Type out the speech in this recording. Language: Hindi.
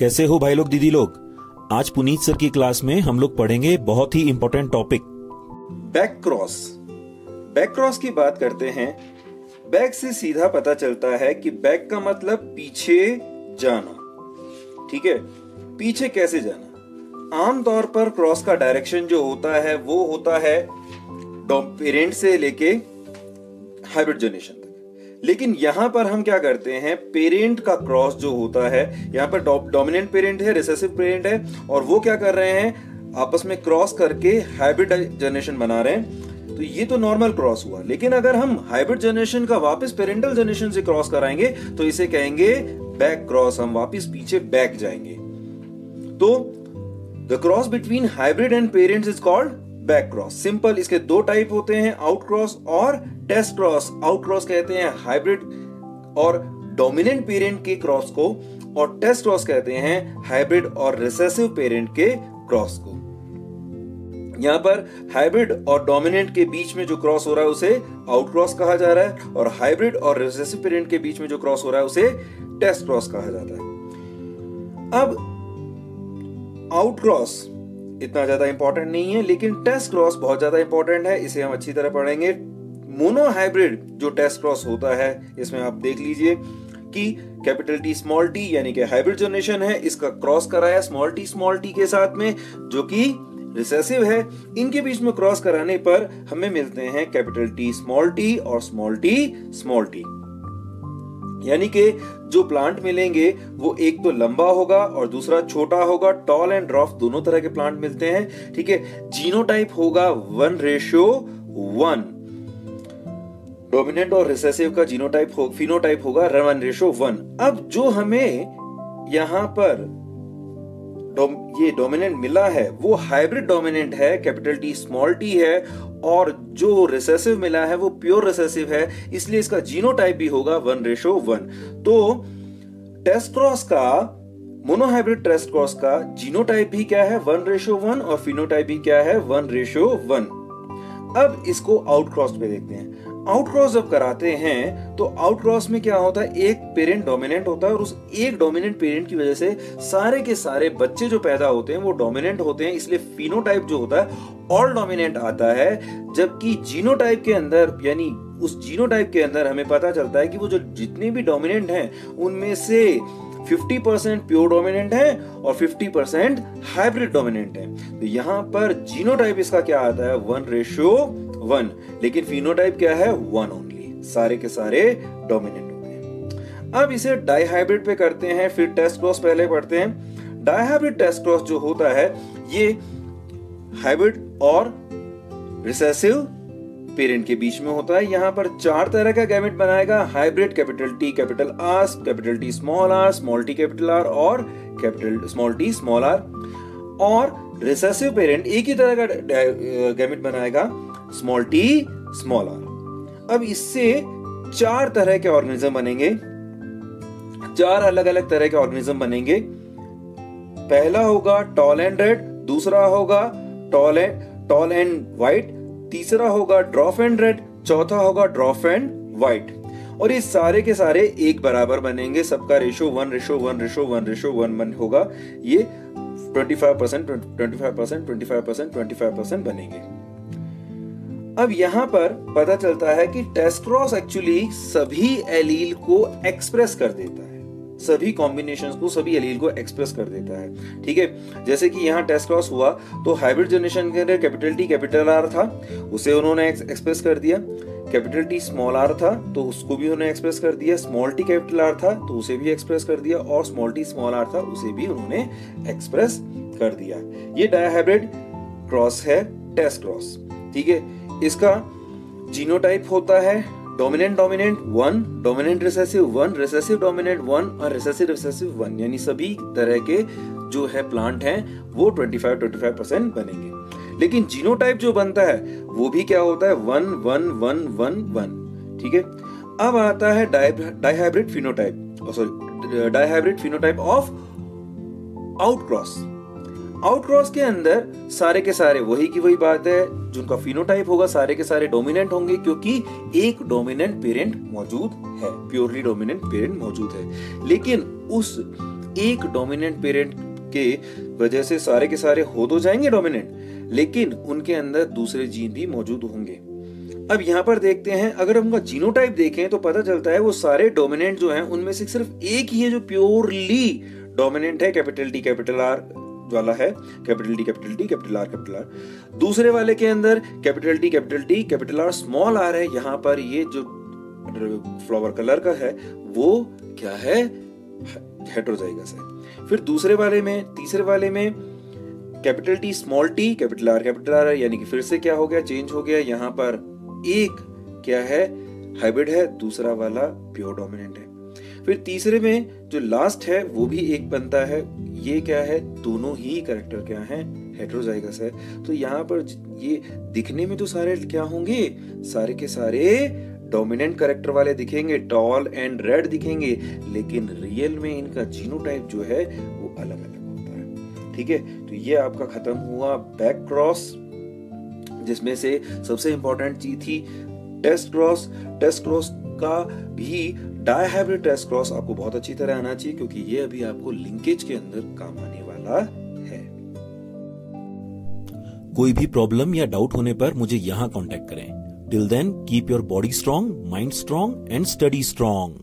कैसे हो भाई लोग दीदी लोग। आज पुनीत सर की क्लास में हम लोग पढ़ेंगे बहुत ही important topic back cross. Back cross की बात करते हैं। बैक से सीधा पता चलता है कि बैक का मतलब पीछे जाना। ठीक है, पीछे कैसे जाना। आमतौर पर क्रॉस का डायरेक्शन जो होता है वो होता है पेरेंट से लेके हाइब्रिड जनरेशन तक। लेकिन यहां पर हम क्या करते हैं, पेरेंट का क्रॉस जो होता है, यहां पर डोमिनेंट पेरेंट है, रिसेसिव पेरेंट है, और वो क्या कर रहे हैं, आपस में क्रॉस करके हाइब्रिड जनरेशन बना रहे हैं। तो ये तो नॉर्मल क्रॉस हुआ। लेकिन अगर हम हाइब्रिड जनरेशन का वापस पेरेंटल जनरेशन से क्रॉस कराएंगे तो इसे कहेंगे बैक क्रॉस। हम वापस पीछे बैक जाएंगे। तो the cross between hybrid and parents is called back cross. Simple. इसके दो टाइप होते हैं, आउट क्रॉस और टेस्ट क्रॉस। आउट क्रॉस कहते हैं हाइब्रिड और डोमिनेंट पेरेंट के क्रॉस को, और टेस्ट क्रॉस कहते हैं हाइब्रिड और रिसेसिव पेरेंट के क्रॉस को। यहां पर हाइब्रिड और डोमिनेंट के बीच में जो क्रॉस हो रहा है उसे आउट क्रॉस कहा जा रहा है, और हाइब्रिड और रिसेसिव पेरेंट के बीच में जो क्रॉस हो रहा है उसे टेस्ट क्रॉस कहा जाता है। अब आउट क्रॉस इतना ज्यादा इंपॉर्टेंट नहीं है, लेकिन टेस्ट क्रॉस बहुत ज्यादा इंपॉर्टेंट है। इसे हम अच्छी तरह पढ़ेंगे। मोनो हाइब्रिड जो टेस्ट क्रॉस होता है, इसमें आप देख लीजिए कि कैपिटल टी स्मॉल टी यानी कि हाइब्रिड जनरेशन है, इसका क्रॉस कराया स्मॉल टी के साथ में, जो कि रिसेसिव है। इनके बीच में क्रॉस कराने पर हमें मिलते हैं कैपिटल टी और स्मॉल टी। यानी कि जो प्लांट मिलेंगे वो एक तो लंबा होगा और दूसरा छोटा होगा। टॉल एंड ड्वार्फ दोनों तरह के प्लांट मिलते हैं। ठीक है, जीनोटाइप होगा 1:1। डोमिनेंट और रिसेसिव का फिनोटाइप होगा 1:1। अब जो हमें यहां पर ये डोमिनेंट मिला है वो हाइब्रिड डोमिनेंट है, कैपिटल टी स्मॉल टी है, और जो रिसेसिव मिला है वो प्योर रिसेसिव है, इसलिए इसका जीनोटाइप भी होगा 1:1। तो टेस्ट क्रॉस का, मोनोहाइब्रिड टेस्ट क्रॉस का जीनोटाइप भी क्या है 1:1 और फिनोटाइप भी क्या है 1:1। अब इसको आउट क्रॉस पे देखते हैं। आउट क्रॉस जब कराते हैं तो आउट क्रॉस में क्या होता है, एक पेरेंट डोमिनेंट होता है और उस एक डोमिनेंट पेरेंट की वजह से सारे के सारे बच्चे जो पैदा होते हैं वो डोमिनेंट होते हैं, इसलिए फिनोटाइप जो होता है ऑल डोमिनेंट आता है। जबकि जीनोटाइप के अंदर, यानी उस जीनोटाइप के अंदर हमें पता चलता है कि वो जो जितने भी डोमिनेंट हैं उनमें से 50% प्योर डोमिनेंट है और 50% हाइब्रिड डोमिनेंट है। तो यहां पर जीनोटाइप इसका क्या आता है 1:1, लेकिन फिनोटाइप क्या है 1 ओनली। सारे के सारे डोमिनेंट होते हैं। अब इसे डाइहाइब्रिड पे करते हैं, फिर टेस्ट क्रॉस पहले पढ़ते हैं। डाइहाइब्रिड टेस्ट क्रॉस जो होता है ये हाइब्रिड और रिसेसिव पेरेंट के बीच में होता है। यहां पर 4 तरह का गैमेट बनाएगा। Hybrid capital T capital R, capital T small T capital R, और capital small T small R. और रिसेसिव पेरेंट एक ही तरह का गैमेट बनाएगा, स्मॉल टी स्मॉल आर। अब इससे 4 तरह के ऑर्गेनिज्म बनेंगे, 4 अलग अलग तरह के ऑर्गेनिज्म बनेंगे। पहला होगा टॉल एंड रेड, दूसरा होगा टॉल एंड व्हाइट, तीसरा होगा ड्वार्फ एंड रेड, चौथा होगा ड्वार्फ एंड व्हाइट। और ये सारे के सारे एक बराबर बनेंगे, सबका रेशो 1:1 होगा। ये 25% बनेंगे। अब यहां पर पता चलता है कि टेस्ट क्रॉस एक्चुअली सभी एलील को एक्सप्रेस कर देता है, सभी कॉम्बिनेशंस को, सभी एलील को एक्सप्रेस कर देता है। ठीक है, जैसे कि यहाँ टेस्ट क्रॉस हुआ तो हाइब्रिड जनरेशन के अंदर कैपिटल टी कैपिटल आर था, उसे उन्होंने एक्सप्रेस कर दिया। कैपिटल टी स्मॉल आर था तो उसको भी उन्होंने एक्सप्रेस कर दिया। स्मॉल टी कैपिटल आर था तो उसे भी एक्सप्रेस कर दिया, और स्मॉल टी स्मॉल आर था उसे भी उन्होंने एक्सप्रेस कर दिया। ये डाइहाइब्रिड क्रॉस है, टेस्ट क्रॉस। ठीक है, इसका जीनोटाइप होता है dominant 1, dominant recessive 1, recessive dominant 1 और रिसेसिव 1, यानी सभी तरह के जो है प्लांट हैं वो 25% बनेंगे। लेकिन जीनोटाइप जो बनता है वो भी क्या होता है 1:1:1:1:1। ठीक है, अब आता है dihybrid phenotype of out cross. Out cross के अंदर सारे के सारे वही की वही बात है, जिनका फिनोटाइप होगा सारे के सारे डोमिनेंट होंगे, क्योंकि एक डोमिनेंट पेरेंट मौजूद है, प्योरली डोमिनेंट पेरेंट मौजूद है। लेकिन उस एक डोमिनेंट पेरेंट के वजह से सारे के सारे हो तो जाएंगे डोमिनेंट, लेकिन उनके अंदर दूसरे जीन भी मौजूद होंगे। अब यहां पर देखते हैं, अगर हम उनका जीनोटाइप देखें तो पता चलता है वो सारे डोमिनेंट जो हैं उनमें से सिर्फ एक ही है जो प्योरली डोमिनेंट है, कैपिटल टी कैपिटल आर वाला है, capital T capital T capital R. दूसरे वाले के अंदर capital T capital R small R है। यहां पर ये जो फ्लावर कलर का है वो क्या है, हेटेरोजाइगस है। फिर दूसरे वाले में, तीसरे वाले में capital T small T capital are है, यानी कि फिर से क्या हो गया, चेंज हो गया। यहां पर एक क्या है, हाइब्रिड है, दूसरा वाला प्योर डोमिनेंट है। फिर तीसरे में जो लास्ट है वो भी एक बनता है, ये क्या है, दोनों ही कैरेक्टर क्या है, हेटेरोजाइगस है। तो यहाँ पर ये दिखने में तो सारे क्या होंगे, सारे के सारे डोमिनेंट कैरेक्टर वाले दिखेंगे, टॉल एंड रेड दिखेंगे, लेकिन रियल में इनका जीनोटाइप जो है वो अलग अलग होता है। ठीक है, तो ये आपका खत्म हुआ बैक क्रॉस, जिसमें से सबसे इंपॉर्टेंट चीज थी टेस्ट क्रॉस। टेस्ट क्रॉस का भी डायहाइब्रिड टेस्ट क्रॉस आपको बहुत अच्छी तरह आना चाहिए, क्योंकि ये अभी आपको लिंकेज के अंदर काम आने वाला है। कोई भी प्रॉब्लम या डाउट होने पर मुझे यहां कांटेक्ट करें। Till then keep your body strong, mind strong and study strong.